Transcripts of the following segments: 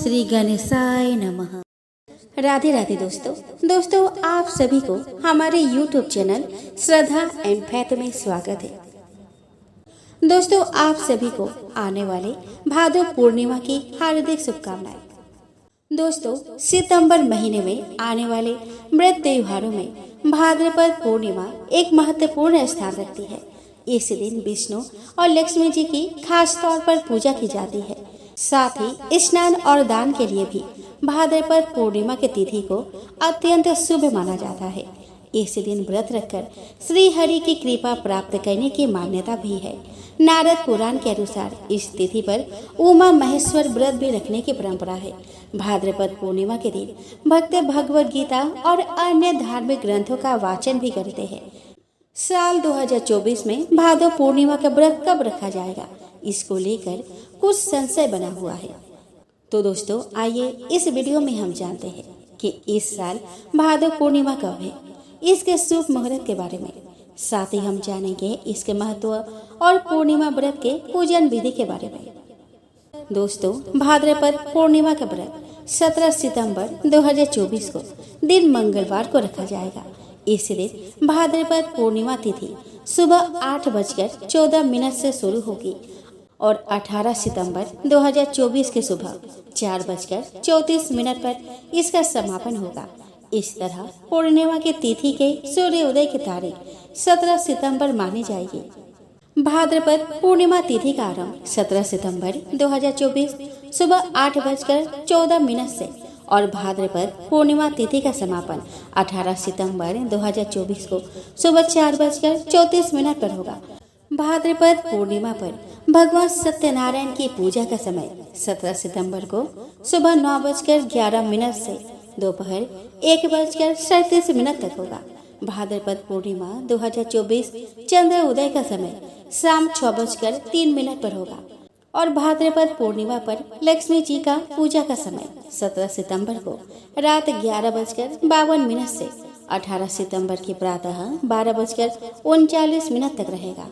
श्री गणेशाय नमः। राधे राधे दोस्तों आप सभी को हमारे YouTube channel Shraddha and faith में स्वागत है। दोस्तों आप सभी को आने वाले भादो पूर्णिमा की हार्दिक शुभकामनाएं। दोस्तों सितंबर महीने में आने वाले व्रत त्योहारों में भाद्रपद पूर्णिमा एक महत्वपूर्ण स्थान रखती है। इस दिन विष्णु और लक्ष्मी जी की खास तौर पर पूजा की जाती है। साथ ही स्नान और दान के लिए भी भाद्रपद पूर्णिमा की तिथि को अत्यंत शुभ माना जाता है। इस दिन व्रत रखकर श्री हरि की कृपा प्राप्त करने की मान्यता भी है। नारद पुराण के अनुसार इस तिथि पर उमा महेश्वर व्रत भी रखने की परंपरा है। भाद्रपद पूर्णिमा के दिन भक्त भगवद गीता और अन्य धार्मिक ग्रंथों का वाचन भी करते हैं। साल 2024 में भादो पूर्णिमा का व्रत कब रखा जाएगा, इसको लेकर कुछ संशय बना हुआ है। तो दोस्तों आइए इस वीडियो में हम जानते हैं कि इस साल भादो पूर्णिमा कब है, इसके शुभ मुहूर्त के बारे में। साथ ही हम जानेंगे इसके महत्व और पूर्णिमा व्रत के पूजन विधि के बारे में। दोस्तों भाद्रपद पूर्णिमा का व्रत 17 सितंबर 2024 को दिन मंगलवार को रखा जाएगा। इस दिन भाद्रपद पूर्णिमा तिथि सुबह 8:14 से शुरू होगी और 18 सितंबर 2024 के सुबह 4:34 पर इसका समापन होगा। इस तरह पूर्णिमा की तिथि के सूर्योदय की तारीख 17 सितंबर मानी जाएगी। भाद्रपद पूर्णिमा तिथि का आरंभ 17 सितंबर 2024 सुबह 8:14 से और भाद्रपद पूर्णिमा तिथि का समापन 18 सितंबर 2024 को सुबह 4:34 पर होगा। भाद्रपद पूर्णिमा पर भगवान सत्यनारायण की पूजा का समय 17 सितंबर को सुबह 9:11 से दोपहर 1:37 तक होगा। भाद्रपद पूर्णिमा 2024 चंद्र उदय का समय शाम 6:03 पर होगा और भाद्रपद पूर्णिमा पर लक्ष्मी जी का पूजा का समय 17 सितंबर को रात 11:52 से 18 सितंबर की प्रातः 12:39 तक रहेगा।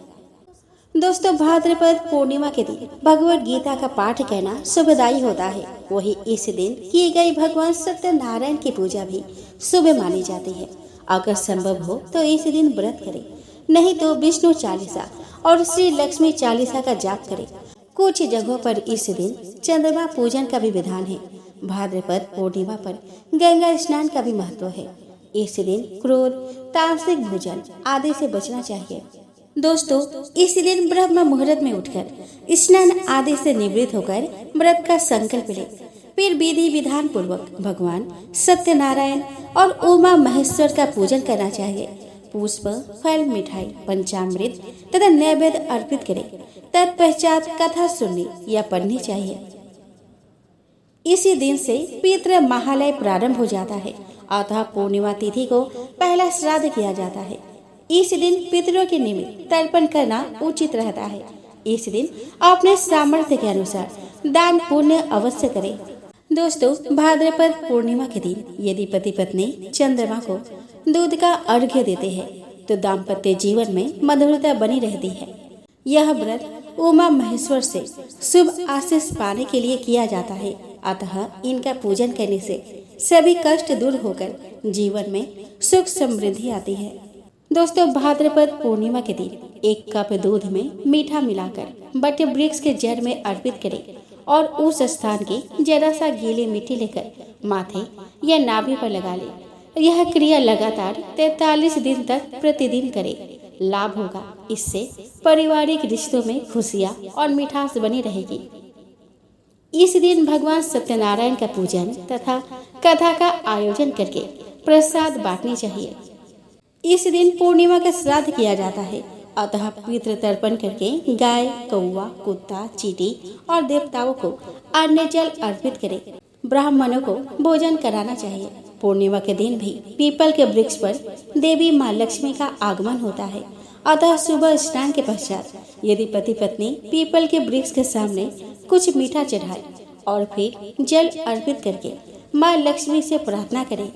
दोस्तों भाद्रपद पूर्णिमा के दिन भगवद गीता का पाठ करना शुभदायी होता है। वही इस दिन की गई भगवान सत्यनारायण की पूजा भी शुभ मानी जाती है। अगर संभव हो तो इस दिन व्रत करें, नहीं तो विष्णु चालीसा और श्री लक्ष्मी चालीसा का जाप करें। कुछ जगहों पर इस दिन चंद्रमा पूजन का भी विधान है। भाद्रपद पूर्णिमा पर गंगा स्नान का भी महत्व है। इस दिन क्रोध, तामसिक भोजन आदि से बचना चाहिए। दोस्तों इस दिन ब्रह्म मुहूर्त में उठकर स्नान आदि से निवृत्त होकर व्रत का संकल्प ले, फिर विधि विधान पूर्वक भगवान सत्यनारायण और उमा महेश्वर का पूजन करना चाहिए। पुष्प, फल, मिठाई, पंचामृत तथा नैवेद्य अर्पित करें। तत्पश्चात कथा सुननी या पढ़नी चाहिए। इसी दिन से पितृ महालय प्रारंभ हो जाता है, अतः पूर्णिमा तिथि को पहला श्राद्ध किया जाता है। इस दिन पितरों के निमित्त तर्पण करना उचित रहता है। इस दिन अपने सामर्थ्य के अनुसार दान पुण्य अवश्य करें। दोस्तों भाद्रपद पूर्णिमा के दिन यदि पति पत्नी चंद्रमा को दूध का अर्घ्य देते हैं तो दाम्पत्य जीवन में मधुरता बनी रहती है। यह व्रत उमा महेश्वर से शुभ आशीष पाने के लिए किया जाता है, अतः इनका पूजन करने से सभी कष्ट दूर होकर जीवन में सुख समृद्धि आती है। दोस्तों भाद्रपद पूर्णिमा के दिन 1 कप दूध में मीठा मिलाकर बट वृक्ष के जड़ में अर्पित करें और उस स्थान की जरा सा गीली मिट्टी लेकर माथे या नाभि पर लगा ले। यह क्रिया लगातार 43 दिन तक प्रतिदिन करें। लाभ होगा, इससे पारिवारिक रिश्तों में खुशियाँ और मिठास बनी रहेगी। इस दिन भगवान सत्यनारायण का पूजन तथा कथा का आयोजन करके प्रसाद बांटनी चाहिए। इस दिन पूर्णिमा का श्राद्ध किया जाता है, अतः पितृ तर्पण करके गाय, कौवा, कुत्ता, चींटी और देवताओं को अन्न जल अर्पित करें। ब्राह्मणों को भोजन कराना चाहिए। पूर्णिमा के दिन भी पीपल के वृक्ष पर देवी माँ लक्ष्मी का आगमन होता है, अतः सुबह स्नान के पश्चात यदि पति पत्नी पीपल के वृक्ष के सामने कुछ मीठा चढ़ाए और फिर जल अर्पित करके माँ लक्ष्मी से प्रार्थना करें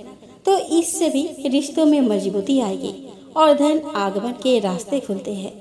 तो इससे भी रिश्तों में मजबूती आएगी और धन आगमन के रास्ते खुलते हैं।